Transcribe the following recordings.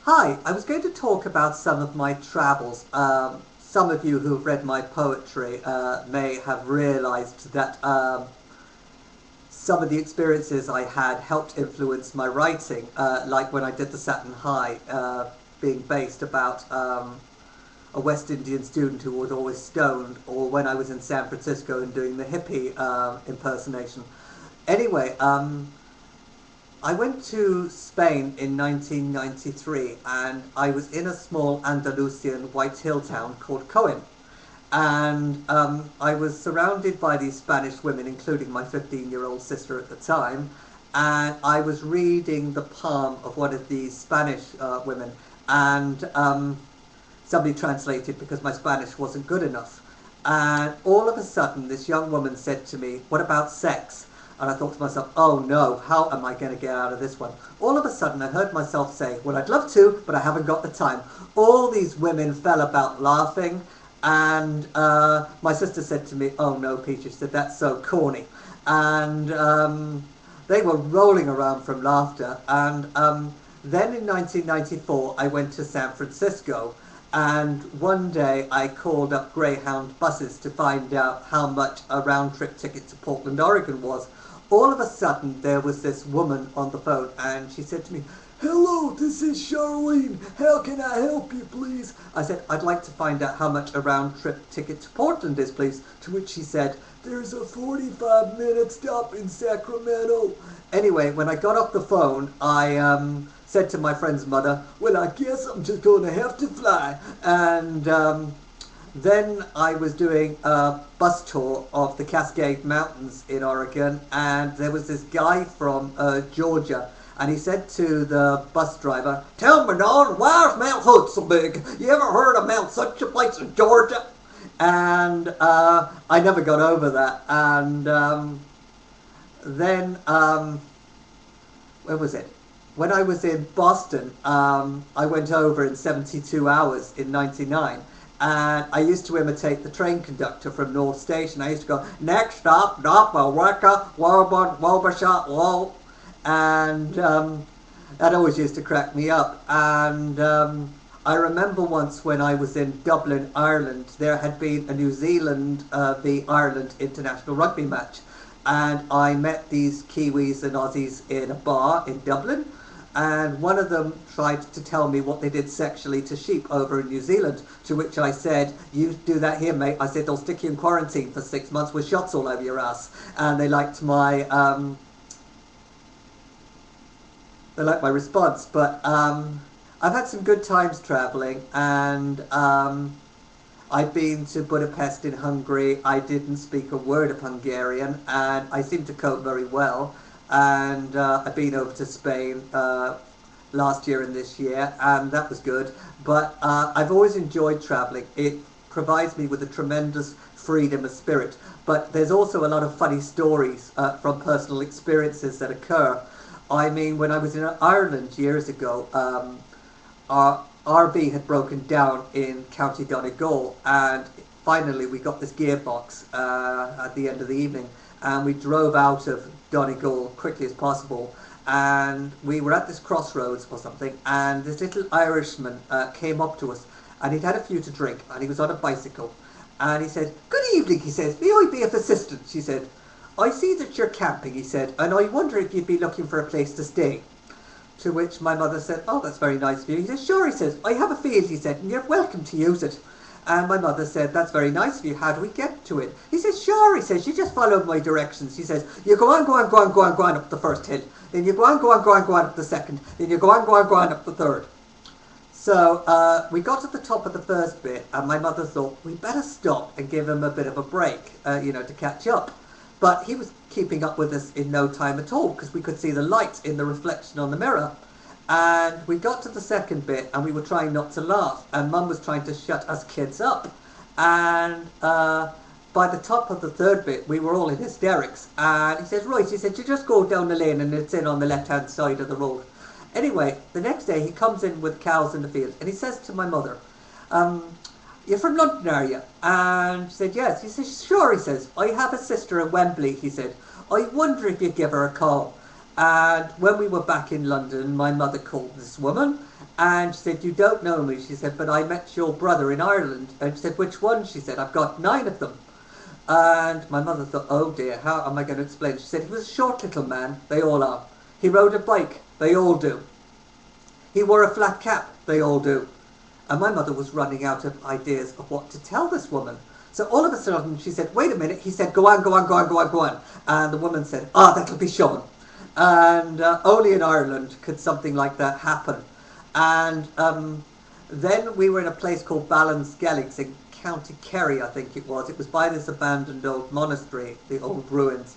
Hi, I was going to talk about some of my travels. Some of you who have read my poetry may have realized that some of the experiences I had helped influence my writing, like when I did the Saturn High, being based about a West Indian student who was always stoned, or when I was in San Francisco and doing the hippie impersonation. Anyway, I went to Spain in 1993 and I was in a small Andalusian White Hill town called Coen. And I was surrounded by these Spanish women, including my 15-year-old sister at the time. And I was reading the palm of one of these Spanish women. And somebody translated because my Spanish wasn't good enough. And all of a sudden, this young woman said to me, "What about sex?" And I thought to myself, oh no, how am I going to get out of this one? All of a sudden I heard myself say, well, I'd love to, but I haven't got the time. All these women fell about laughing, and my sister said to me, oh no, Peter, she said, that's so corny. And they were rolling around from laughter. And then in 1994 I went to San Francisco, and one day I called up Greyhound buses to find out how much a round-trip ticket to Portland, Oregon was. All of a sudden there was this woman on the phone, and she said to me, "Hello, this is Charlene. How can I help you, please?" I said, "I'd like to find out how much a round-trip ticket to Portland is, please." To which she said, "There's a 45-minute stop in Sacramento." Anyway, when I got off the phone, I said to my friend's mother, "Well, I guess I'm just going to have to fly." And then I was doing a bus tour of the Cascade Mountains in Oregon, and there was this guy from Georgia, and he said to the bus driver, "Tell me, Don, why is Mount Hood so big? You ever heard of Mount such a place in Georgia?" And I never got over that. And then, where was it? When I was in Boston, I went over in 72 hours in 99. And I used to imitate the train conductor from North Station. I used to go, "Next stop, Weka, Wabasha, Low." And that always used to crack me up. And I remember once when I was in Dublin, Ireland, there had been a New Zealand v Ireland international rugby match. And I met these Kiwis and Aussies in a bar in Dublin. And one of them tried to tell me what they did sexually to sheep over in New Zealand, to which I said, "You do that here, mate." I said, "They'll stick you in quarantine for 6 months with shots all over your ass." And they liked my response. But I've had some good times traveling, and I've been to Budapest in Hungary. I didn't speak a word of Hungarian, and I seem to cope very well. And I've been over to Spain last year and this year, and that was good. But I've always enjoyed traveling. It provides me with a tremendous freedom of spirit. But there's also a lot of funny stories from personal experiences that occur. I mean, when I was in Ireland years ago, our RB had broken down in County Donegal, and finally we got this gearbox at the end of the evening, and we drove out of Donegal quickly as possible, and we were at this crossroads or something, and this little Irishman came up to us, and he'd had a few to drink, and he was on a bicycle, and he said, "Good evening," he says, "may I be of assistance?" She said, "I see that you're camping," he said, "and I wonder if you'd be looking for a place to stay." To which my mother said, "Oh, that's very nice of you." He said, "Sure," he says, "I have a field," he said, "and you're welcome to use it." And my mother said, "That's very nice of you. How do we get to it?" He says, "Sure," he says, "you just follow my directions." He says, "You go on, go on, go on, go on, go on up the first hill. Then you go on, go on, go on, go on up the second. Then you go on, go on, go on up the third." So we got to the top of the first bit, and my mother thought, we better stop and give him a bit of a break, to catch up. But he was keeping up with us in no time at all, because we could see the light in the reflection on the mirror. And we got to the second bit, and we were trying not to laugh, and Mum was trying to shut us kids up. And by the top of the third bit, we were all in hysterics. And he says, "Right," he said, "you just go down the lane and it's in on the left-hand side of the road." Anyway, the next day he comes in with cows in the field, and he says to my mother, "You're from London, are you?" And she said, "Yes." He says, "Sure," he says, "I have a sister in Wembley," he said. "I wonder if you'd give her a call." And when we were back in London, my mother called this woman and she said, "You don't know me." She said, "But I met your brother in Ireland." And she said, "Which one?" She said, "I've got 9 of them." And my mother thought, "Oh dear, how am I going to explain?" She said, "He was a short little man. They all are. He rode a bike. They all do. He wore a flat cap. They all do." And my mother was running out of ideas of what to tell this woman. So all of a sudden she said, "Wait a minute." He said, "Go on, go on, go on, go on, go on." And the woman said, "Ah, that'll be shown." And only in Ireland could something like that happen. And then we were in a place called Ballinskelligs in County Kerry, I think it was. It was by this abandoned old monastery, the old ruins.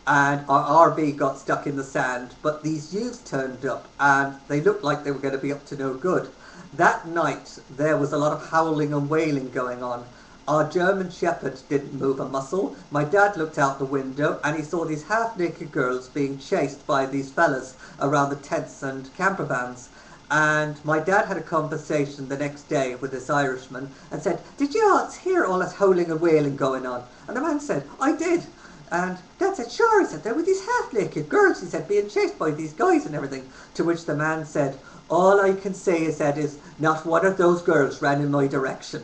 And our RV got stuck in the sand, but these youths turned up and they looked like they were going to be up to no good. That night there was a lot of howling and wailing going on. Our German shepherd didn't move a muscle. My dad looked out the window and he saw these half-naked girls being chased by these fellas around the tents and camper vans. And my dad had a conversation the next day with this Irishman and said, "Did you hear all that howling and wailing going on?" And the man said, "I did." And Dad said, "Sure," he said, "there were these half-naked girls," he said, "being chased by these guys and everything." To which the man said, "All I can say," he said, "is not one of those girls ran in my direction."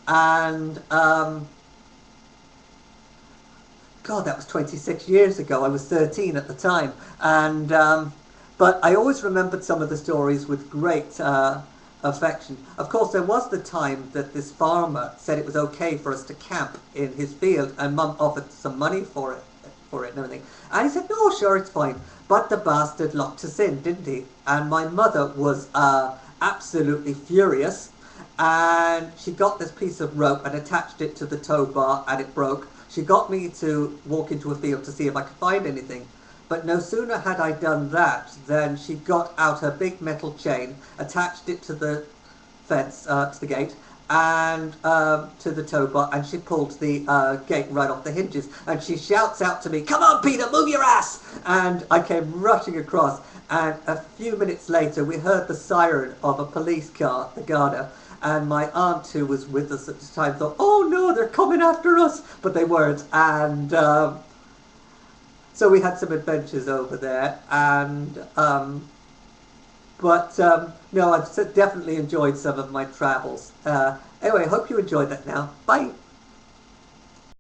And God, that was 26 years ago. I was 13 at the time. And but I always remembered some of the stories with great affection. Of course, there was the time that this farmer said it was okay for us to camp in his field, and Mum offered some money for it and everything. And he said, "No, sure, it's fine." But the bastard locked us in, didn't he? And my mother was absolutely furious. And she got this piece of rope and attached it to the tow bar, and it broke. She got me to walk into a field to see if I could find anything. But no sooner had I done that than she got out her big metal chain, attached it to the fence, to the gate, and to the tow bar, and she pulled the gate right off the hinges. And she shouts out to me, "Come on, Peter, move your ass!" And I came rushing across, and a few minutes later we heard the siren of a police car, the Garda. And my aunt, who was with us at the time, thought, "Oh no, they're coming after us," but they weren't. And so we had some adventures over there. And no, I've definitely enjoyed some of my travels. Anyway, I hope you enjoyed that now. Bye.